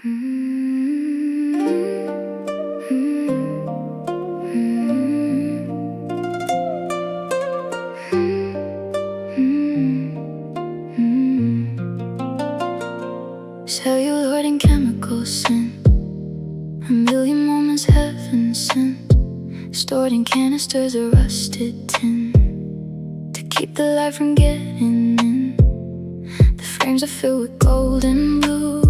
Celluloid and chemical scent, a million moments heaven sent, stored in canisters of rusted tin, to keep the light from getting in. The frames are filled with gold and blue,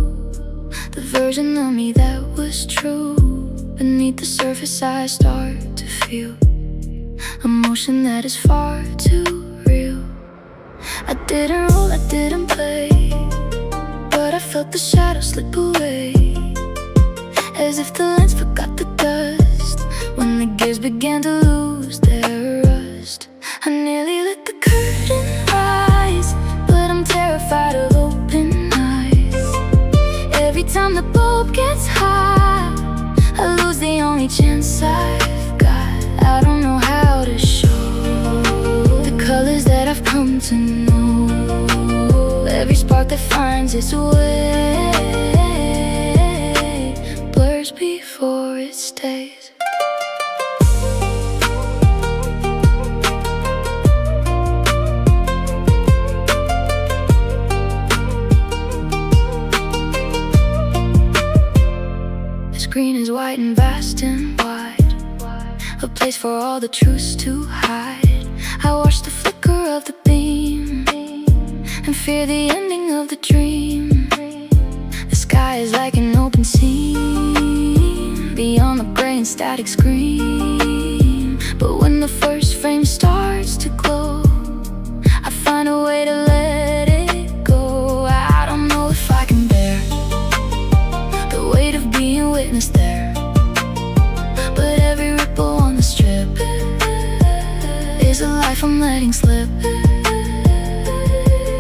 the version of me that was true. Beneath the surface I start to feel emotion that is far too real. I didn't roll, I didn't play, but I felt the shadows slip away, as if the lens forgot the dust when the gears began to lose their rust. I nearly let the curtain rise, but I'm terrified of open eyes. Every time the bulb gets high, I lose the only chance I've got. I don't know how to show the colors that I've come to know. Every spark that finds its way blurs before it stays. The screen is white and vast and wide, a place for all the truths to hide. I watch the flicker of the beam and fear the ending of the dream. The sky is like an open seam beyond the gray and static scream. But when the first frame starts to glow, I find a way to let it go. I don't know if I can bear the weight of being witness there, but every ripple on the strip is a life I'm letting slip.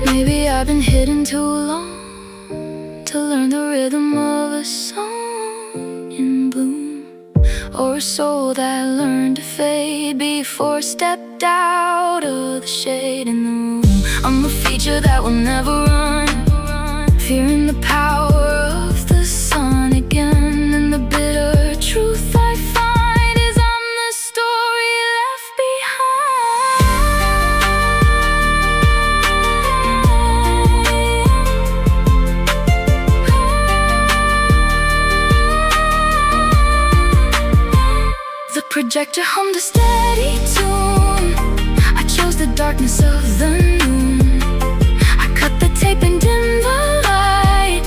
Maybe I've been hidden too long to learn the rhythm of a song in bloom, or a soul that learned to fade before it stepped out of the shade in the room. I'm a feature that will never run, fearing the power of the sun again. And the bitter truth I find is I'm the story left behind. The projector hummed a steady tune, I chose the darkness of the noon. I cut the tape and dimmed the light,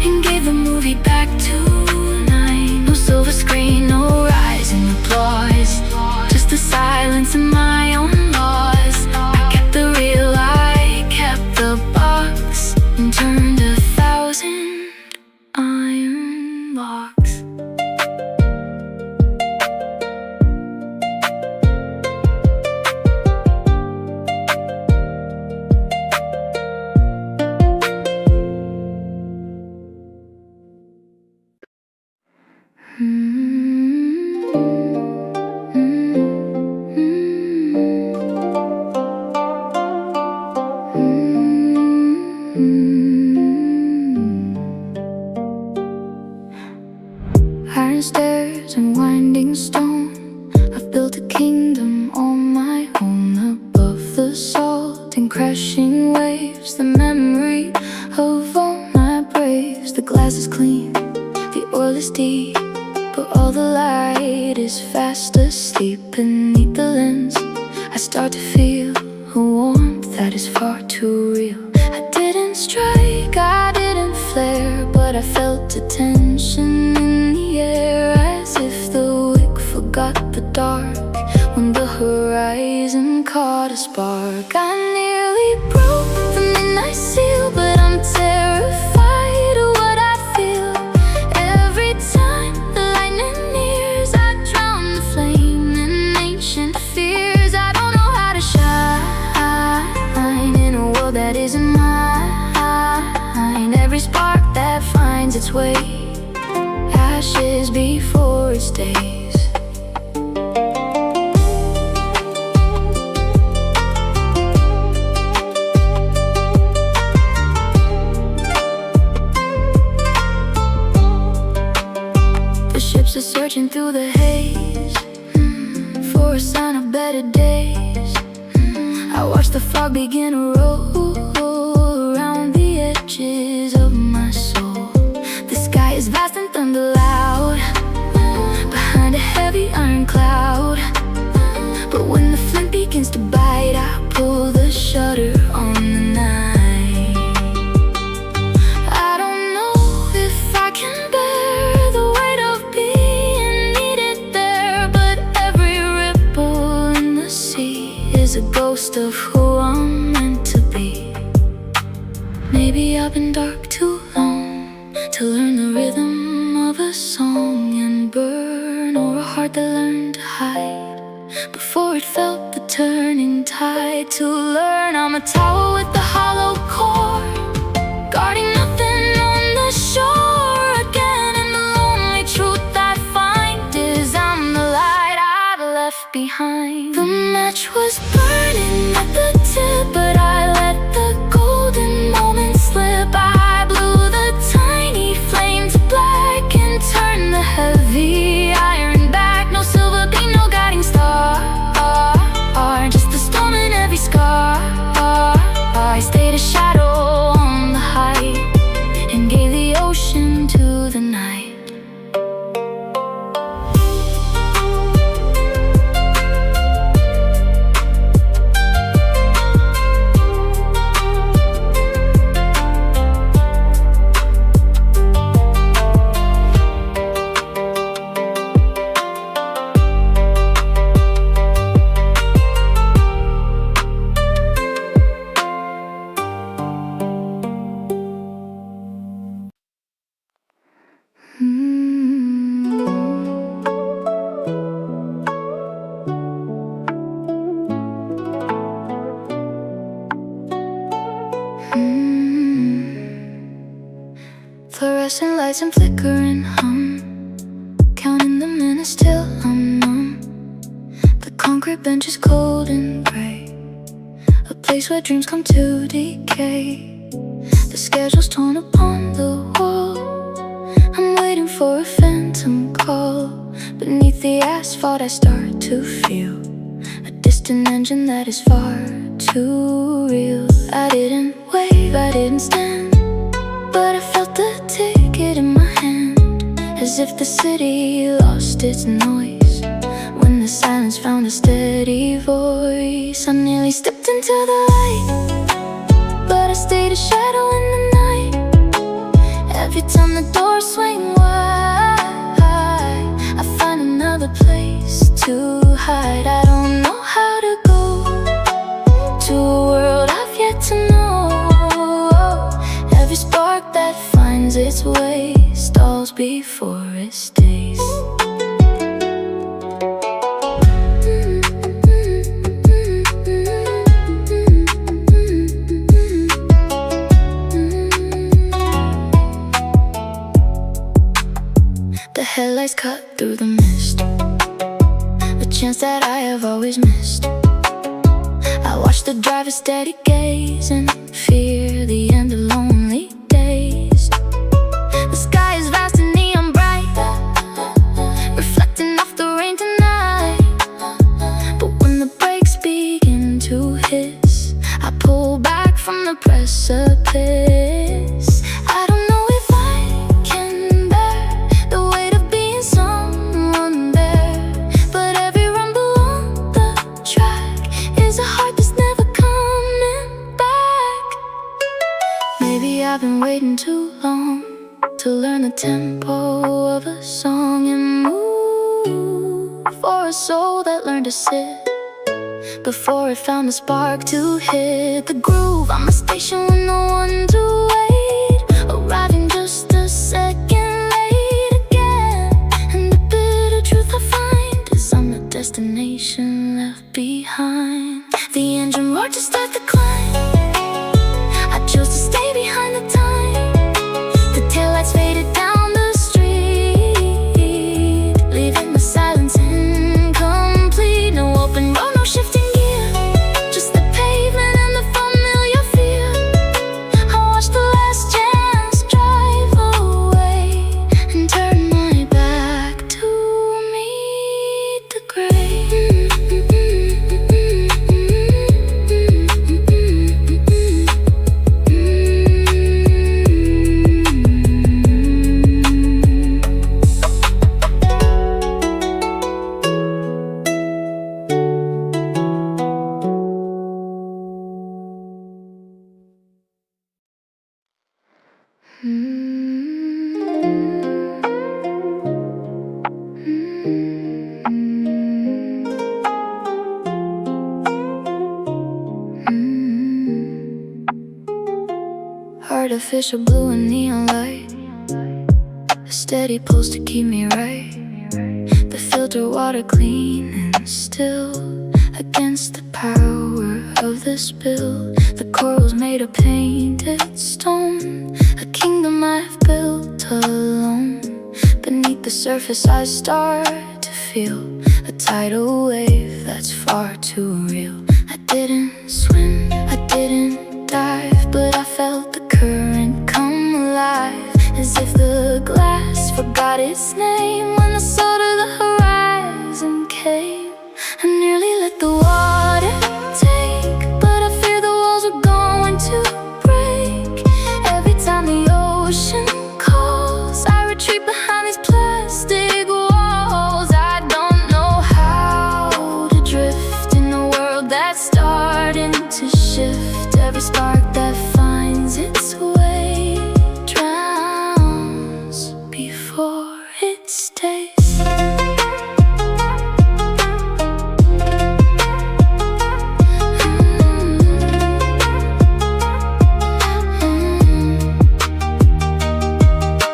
and gave the movie back tonight. No silver screen, no rising applause, just the silence and my own laws. I kept the real, I kept the box, and turned 1,000 iron locks. Iron stairs and winding stone, I've built a kingdom on my own. Above the salt and crashing waves, the memory of all my braves. The glass is clean, the oil is deep, but all the light is fast asleep. Beneath the lens, I start to feel a warmth that is far too real. I didn't strike, I didn't flare, but I felt a tension in the air, as if the wick forgot the dark when the horizon caught a spark. I nearly broke the midnight seal, but I'm terrified of what I feel. Every time the lightning nears, I drown the flame in ancient fears. I don't know how to shine in a world that isn't mine. Every spark that finds its way ashes before it stays. searching through the haze for a sign of better days. I watch the fog begin to roll around the edges of my soul. The sky is vast and thunder loud behind a heavy iron cloud. But when the flint begins to bite, I pull the shutter on the night. I don't know if I can bear the weight of being needed there, but every ripple in the sea is a ghost of who I'm meant to be. Maybe I've been dark too long to learn the rhythm of a song and burn, or a heart that learned to hide before it felt the turning tide. To learn I'm a tower with a hollow core, guarding nothing on the shore again. And the lonely truth I find is I'm the light I've left behind. The match was burning at the tip, but I let the golden moment slip. I blew the tiny flame to black and turned the heavy iron back. No silver beam, no guiding star, just the storm in every scar. I stayed a shadow on the height and gave the ocean to the night. Fluorescent lights and flickering hum, counting the minutes till I'm numb. The concrete bench is cold and gray, a place where dreams come to decay. The schedule's torn upon the wall, I'm waiting for a phantom call. Beneath the asphalt I start to feel a distant engine that is far too real. I didn't wave, I didn't stand, but I felt the ticket in my hand, as if the city lost its noise when the silence found a steady voice. I nearly stepped into the light, but I stayed a shadow in the night. Every time the doors swing wide, I find another place to hide. I don't know how to go to a world I've yet to know. Every spark that finds its way stalls before it stays. The headlights cut through the mist, a chance that I have always missed. I watch the driver's steady gaze and fear the end of lonely days. The sky is vast and neon bright, reflecting off the rain tonight. But when the brakes begin to hiss, I pull back from the precipice. I don't know if I can bear the weight of being someone there, but every rumble on the track is a heart that's never coming back. Maybe I've been waiting too long to learn the tempo of a song and move for a soul that learned to sit before it found a spark to hit the groove. I'm a station with no one to wait, arriving just a second late again. And the bitter truth I find is I'm the destination left behind. The engine roared to start the climb, I chose to stay behind the time. The taillights faded down the street, leaving the silence incomplete. No open road, no shifting gear, just the pavement and the familiar fear. I watched the light Artificial blue and neon light, a steady pulse to keep me right. The filter water clean and still against the power of the spill. The corals made of painted stone, a kingdom I've built alone. Beneath the surface I start to feel a tidal wave that's far too real. I didn't swim, I didn't dive, but I felt the current come alive, as if the glass forgot its name when the sword of the horizon came. I nearly let the water take, but I fear the walls are going to break. Every time the ocean calls, I retreat behind these plastic walls. I don't know how to drift in a world that's starting to shift. Every spark that finds its way drowns before it stays.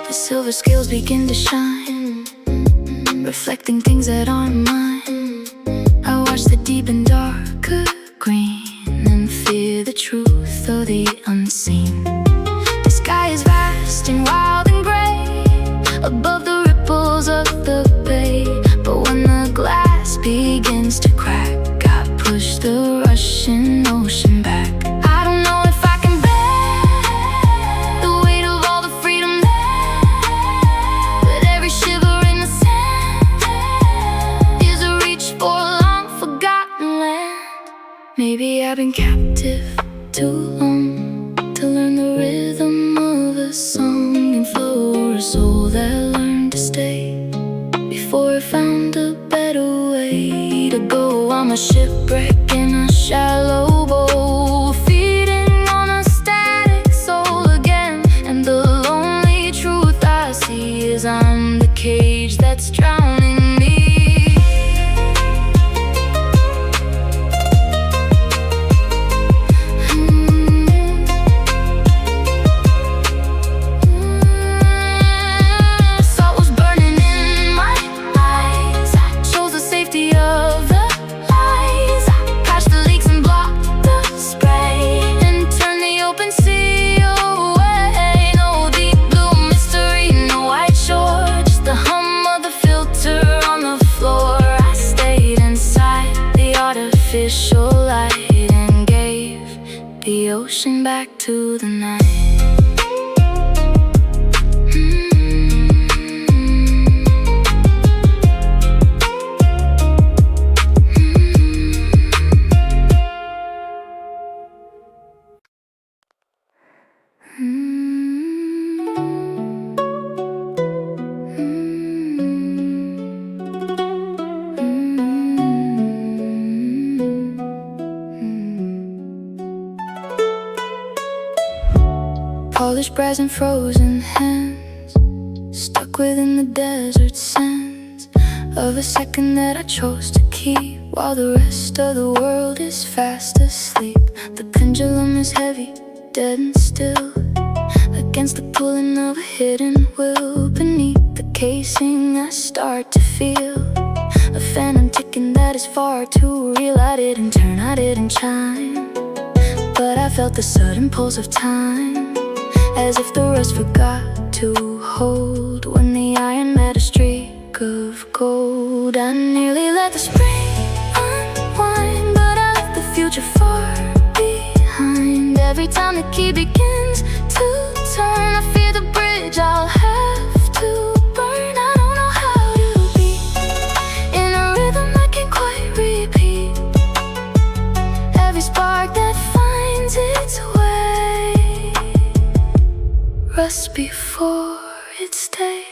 The silver scales begin to shine, reflecting things that aren't mine. I watch the deep and darker green and fear the truth of the unseen. The sky is vast and wild and gray, above the ripples of the bay. But when the glass begins to crack, I push the rushing ocean back. I don't know if I can bear the weight of all the freedom there, but every shiver in the sand is a reach for a long forgotten land. Maybe I've been captive too long to learn the rhythm of a song and flow, or a soul that learned to stay before it found a better way to go. I'm a shipwreck in a shallow bowl, feeding on a static soul again. And the lonely truth I see is I'm the cage that's drowning me. Artificial light and gave the ocean back to the night. Polished brass and frozen hands, stuck within the desert sands of a second that I chose to keep, while the rest of the world is fast asleep. The pendulum is heavy, dead and still, against the pulling of a hidden will. Beneath the casing I start to feel a phantom ticking that is far too real. I didn't turn, I didn't chime, but I felt the sudden pulse of time, as if the rust forgot to hold when the iron met a streak of gold. I nearly let the spring unwind, but I left the future far behind. Every time the key begins to turn, I fear the bridge I'll have to burn. I don't know how to be in a rhythm I can't quite repeat. Every spark that finds its way rust before it stays.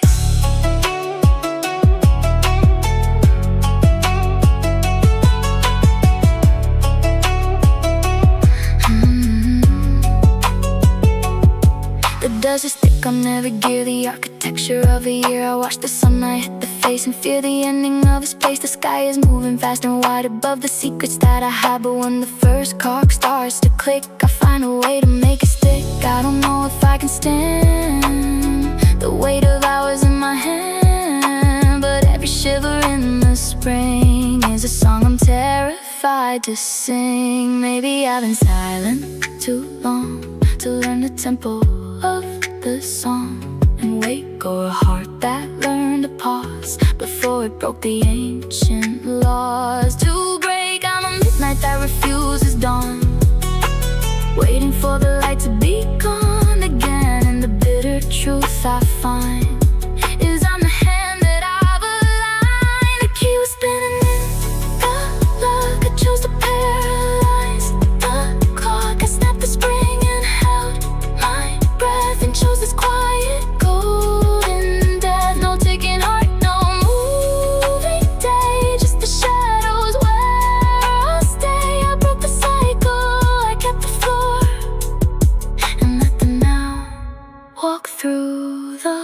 The dust is thick like I'll never gear. The architecture of a year. I watch the sunlight hit the face and fear the ending of this place. The sky is moving fast and wide above the secrets that I hide. But when the first cork starts to click, I find a way to make it stick. I don't know if I can stand the weight of hours in my hand, but every shiver in the spring is a song I'm terrified to sing. Maybe I've been silent too long to learn the tempo of the song and wake, or a heart that learned to pause before it broke the ancient laws. To break, I'm a midnight that refuses dawn, waiting for the light to be gone again. And the bitter truth I find is I'm the hand that I've aligned. The key was spinning in the lock. I chose to paralyze the clock. I snapped the spring and held my breath and chose this quiet golden death. No ticking heart, no moving day, just the shadows where I'll stay. I broke the cycle, I kept the floor, and let the now walk through the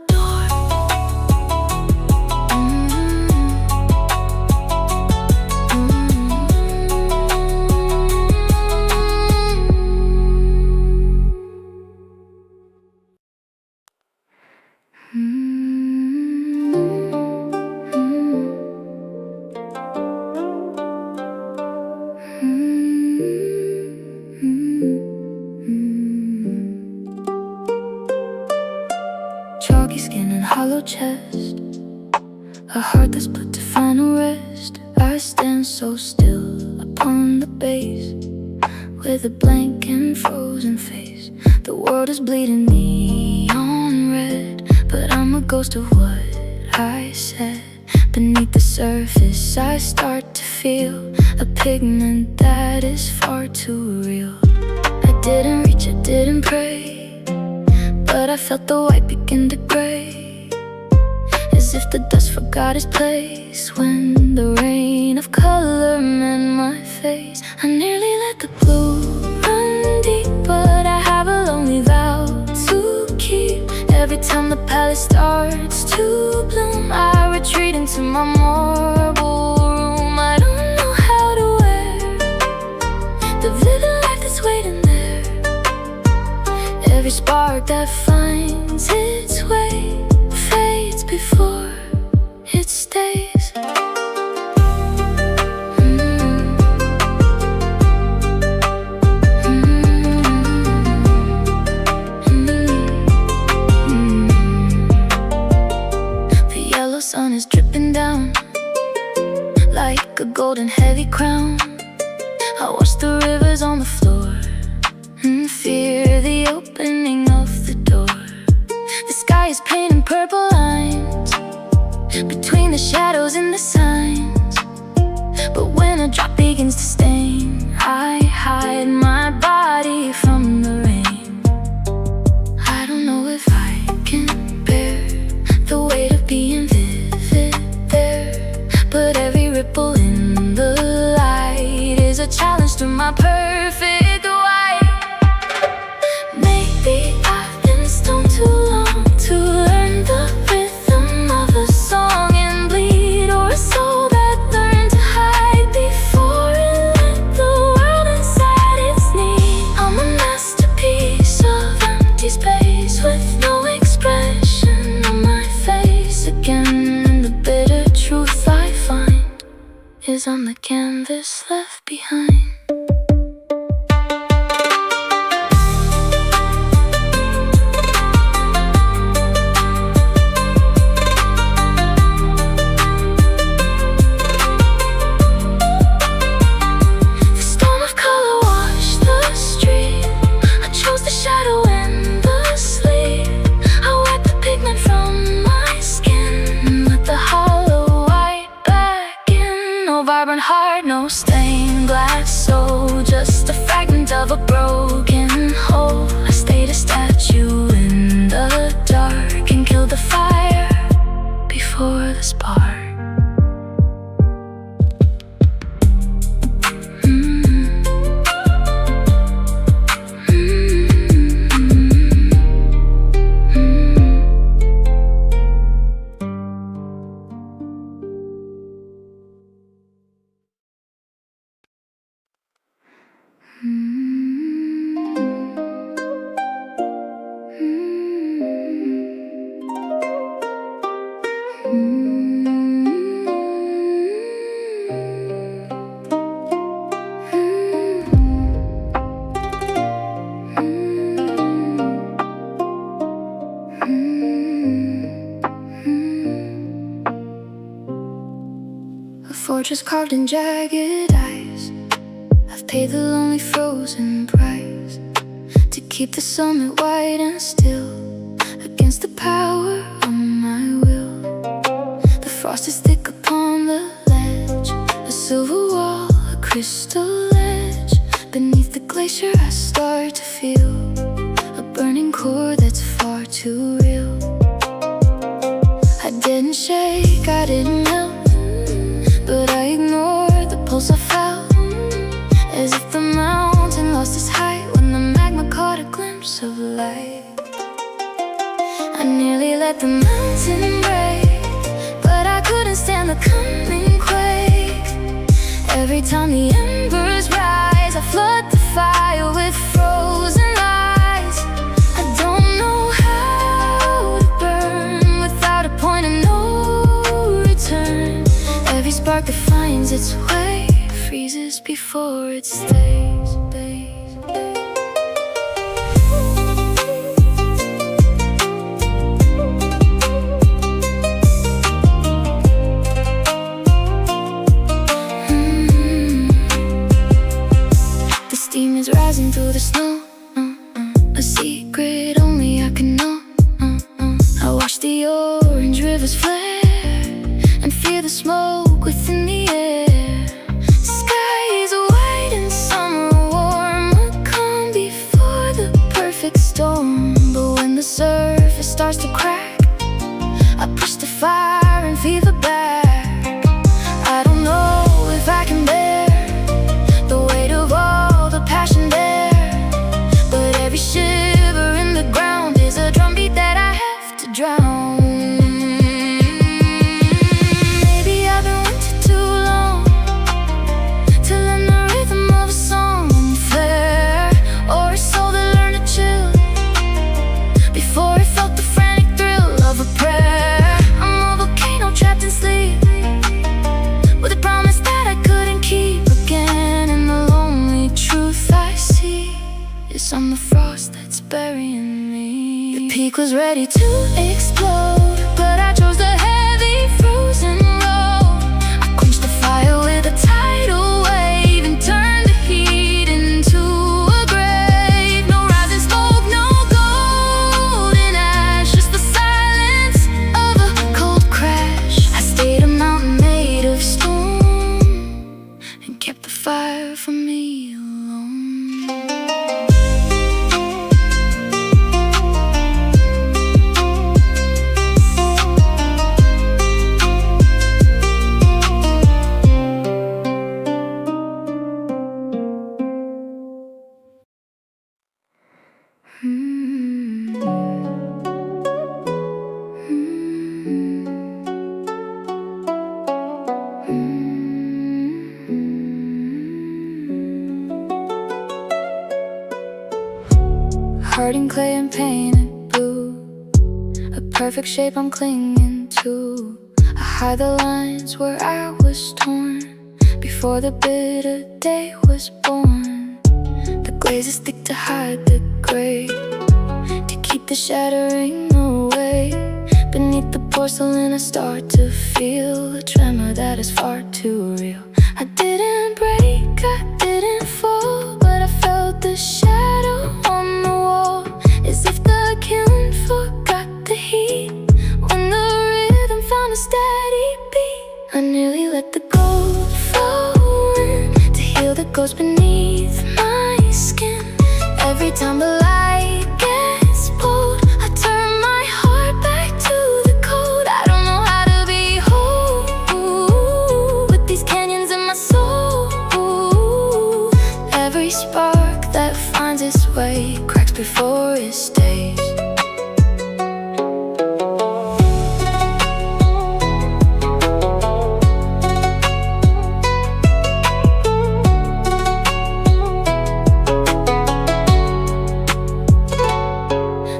door. Chalky skin and hollow chest, a heart that's put to final rest. I stand so still upon the base, with a blank and frozen face. The world is bleeding neon red, but I'm a ghost of what I said. Beneath the surface I start to feel a pigment that is far too real. I didn't reach, I didn't pray, but I felt the white begin to gray, as if the dust forgot its place when the rain of color met my face. I nearly let the blue run deep, but I have a lonely vow to keep. Every time the palette starts to bloom, I retreat into my marble room. I don't know how to wear the vivid life that's waiting there. Every spark that finds its way fades before it stays. The yellow sun is dripping down like a golden heavy crown. I watch the rivers on the floor and fear the opening of the door. The sky is painting purple lines between the shadows and the signs, but when a drop begins to stain, I hide my body from the rain. I don't know if I can bear the weight of being vivid there, but every ripple in the light is a challenge to my perfect white. Maybe I've been stoned too long to learn the rhythm of a song and bleed, or a soul that learned to hide before it let the world inside its need. I'm a masterpiece of empty space with no expression on my face again. And the bitter truth I find is I'm the canvas left behind. Vibrant heart, no stained glass soul. Portraits carved in jagged eyes. I've paid the lonely frozen price to keep the summit wide and still against the power of my will. The frost is thick upon the ledge, a silver wall, a crystal edge. Beneath the glacier I start to feel a burning core that's far too real. I didn't shake, I didn't melt, but I ignored the pulse I felt, as if the mountain lost its height when the magma caught a glimpse of light. I nearly let the mountain break, but I couldn't stand the coming quake. Every time the embers rise, I flood the fire with frozen lies. I don't know how to burn without a point of no return. Every spark that finds its way freezes before it stays. The steam is rising through the snow, a secret only I can know. I watch the orange rivers flare and feel the smoke within the air. Sky is white and summer warm, a calm before the perfect storm. But when the surface starts to crack, I push the fire and fever back. I don't know if I can bear the weight of all the passion there, but every shiver in the ground is a drumbeat that I have to drown. Maybe I've been waiting too long to learn the rhythm of a song unfair, or a soul that learned to chill before it felt the frantic thrill of a prayer. I'm a volcano trapped in sleep, with a promise that I couldn't keep again. And the lonely truth I see is I'm the frost that's burying me. The peak was ready to explode, but I chose the heavy frozen road. I quenched the fire with a tidal wave and turned the heat into a grave. No rising smoke, no golden ash, just the silence of a cold crash. I stayed a mountain made of stone and kept the fire for me alone. Heart in clay and painted blue, a perfect shape I'm clinging to. I hide the lines where I was torn before the bitter day was born. The glaze is thick to hide the gray, to keep the shattering away. Beneath the porcelain I start to feel a tremor that is far too real. I didn't break, I didn't fall, but I felt the shadow on the wall, as if the kiln forgot the heat when the rhythm found a steady beat. I nearly let the gold flow in to heal the ghost beneath my skin. Every time the light gets pulled, I turn my heart back to the cold. I don't know how to be whole with these canyons in my soul. Every spark that finds its way cracks before it stays.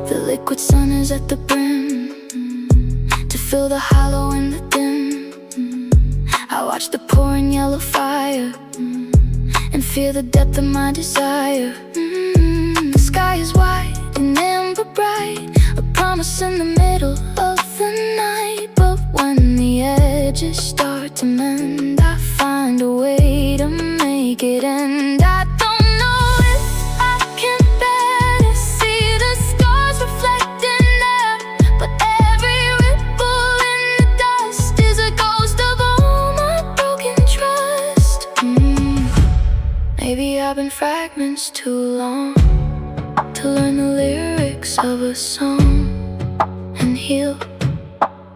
The liquid sun is at the brim to fill the hollow in the dim. I watch the pouring yellow fire and feel the depth of my desire. The sky is wide and amber bright, a promise in the middle of the night. But when the edges start to mend, I a way to make it. And I don't know if I can bear to see the stars reflecting there, but every ripple in the dust is a ghost of all my broken trust. Maybe I've been fragments too long to learn the lyrics of a song and heal,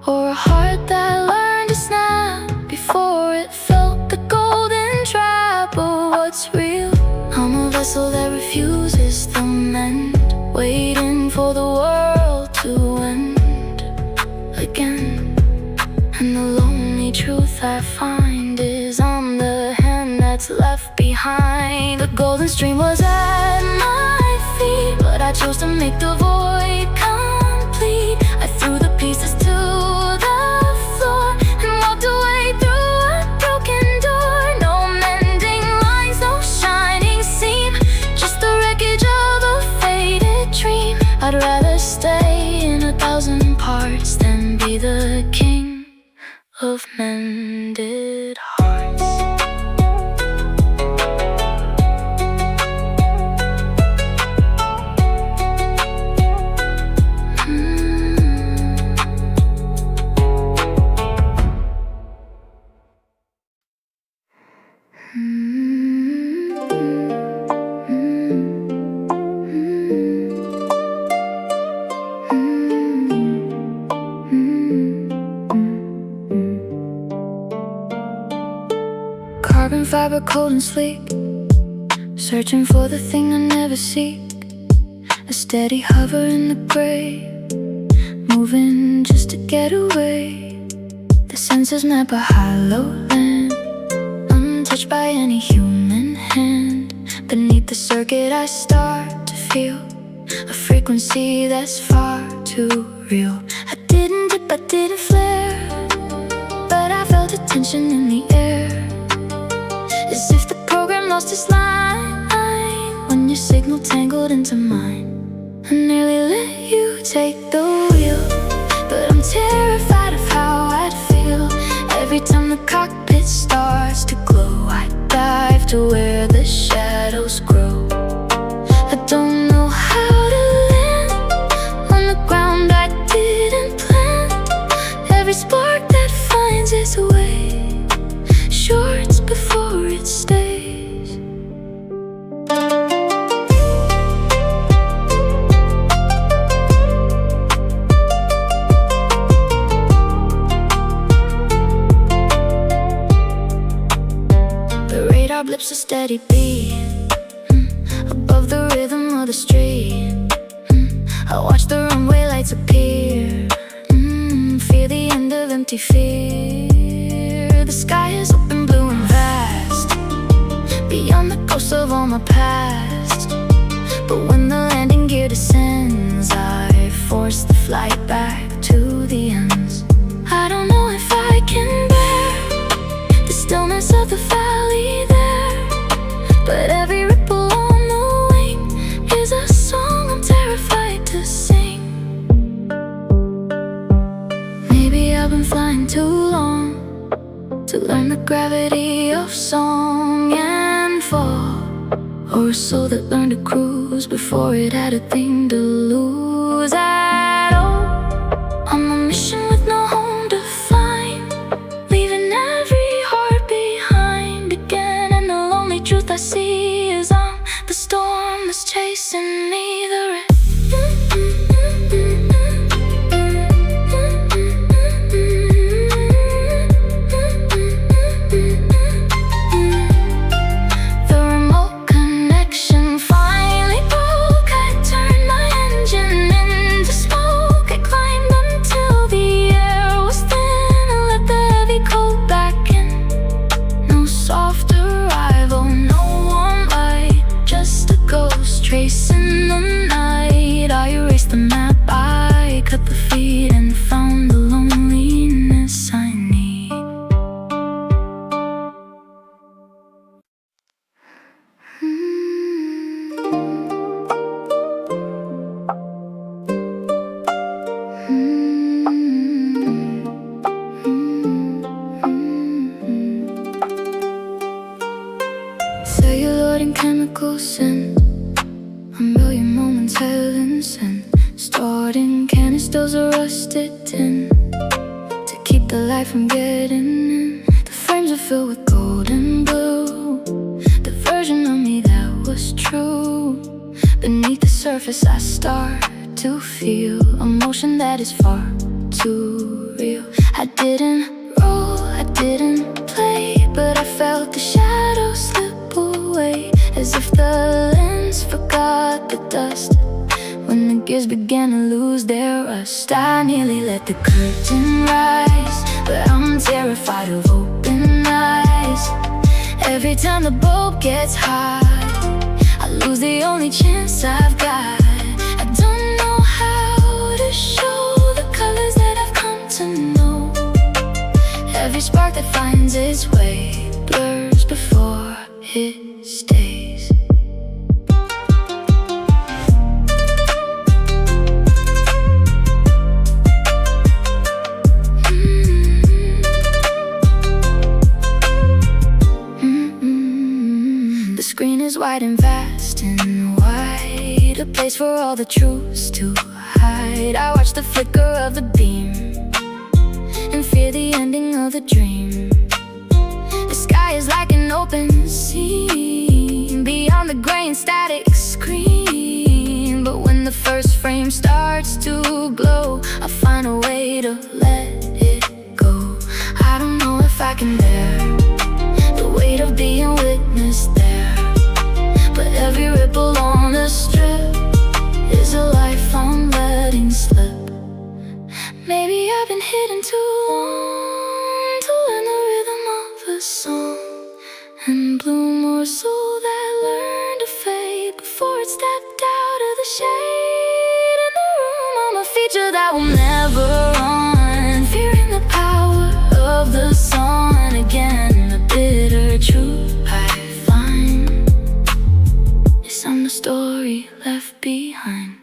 or a heart that learned to snap before it felt the golden trap. But what's real? I'm a vessel that refuses the mend, waiting for the world to end again. And the lonely truth I find is I'm the hand that's left behind. The golden stream was at my feet, but I chose to make the void complete. I threw the pieces to the floor and walked away through a broken door. No mending lines, no shining seam, just the wreckage of a faded dream. I'd rather stay in 1,000 parts than be the king of mended hearts. Carbon fiber, cold and sleek, searching for the thing I never seek. A steady hover in the gray, moving just to get away. The senses map a hollow land, untouched by any human hand. Beneath the circuit I start to feel a frequency that's far too real. I didn't dip, I didn't flare, but I felt a tension in the air, as if the program lost its line when your signal tangled into mine. I nearly let you take the wheel, but I'm terrified of how I'd feel every time the cockpit starts to glow. I dive to where the shadows grow. I don't know how to land on the ground I didn't plant. Every spark that finds its way shorts before it stays. The radar blips a steady beat above the rhythm of the street. I watch the runway lights appear, fear the end of empty fear. The sky is open, blue and vast, beyond the ghosts of all my past. But when the landing gear descends, I force the flight back to the ends. I don't know if I can bear the stillness of the valley there, but every ripple on the wing is a song I'm terrified to sing. Maybe I've been flying too long to learn the gravity of song and fall, or a soul that learned to cruise before it had a thing to lose at all. On a mission with no home to find, leaving every heart behind again. And the lonely truth I see is I'm the storm that's chasing me. The remote connection finally broke. I turned my engine into smoke. feels a rusted tin to keep the light from getting in. The frames are filled with gold and blue, the version of me that was true. Beneath the surface I start to feel emotion that is far too real. I didn't roll, I didn't play, but I felt the shadows slip away, as if the lens forgot the dust. When the gears began to lose their rust, I nearly let the curtain rise, but I'm terrified of open eyes. Every time the bulb gets hot, I lose the only chance I've got. I don't know how to show the colors that I've come to know. Every spark that finds its way blurs before it stays. The screen is wide and vast and wide, a place for all the truths to hide. I watch the flicker of the beam and fear the ending of the dream. The sky is like an open scene, beyond the gray and static screen. But when the first frame starts to glow, I find a way to let it go. I don't know if I can bear the weight of being witnessed there, but every ripple on the strip is a life I'm letting slip. Maybe I've been hidden too long to learn the rhythm of a song and bloom or soul that learned to fade before it stepped out of the shade. In the room, I'm a feature that will never run, fearing the power of the sun. Again, the bitter truth I find is I'm the story left behind.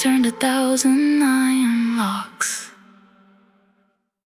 Turned 1,000 iron locks.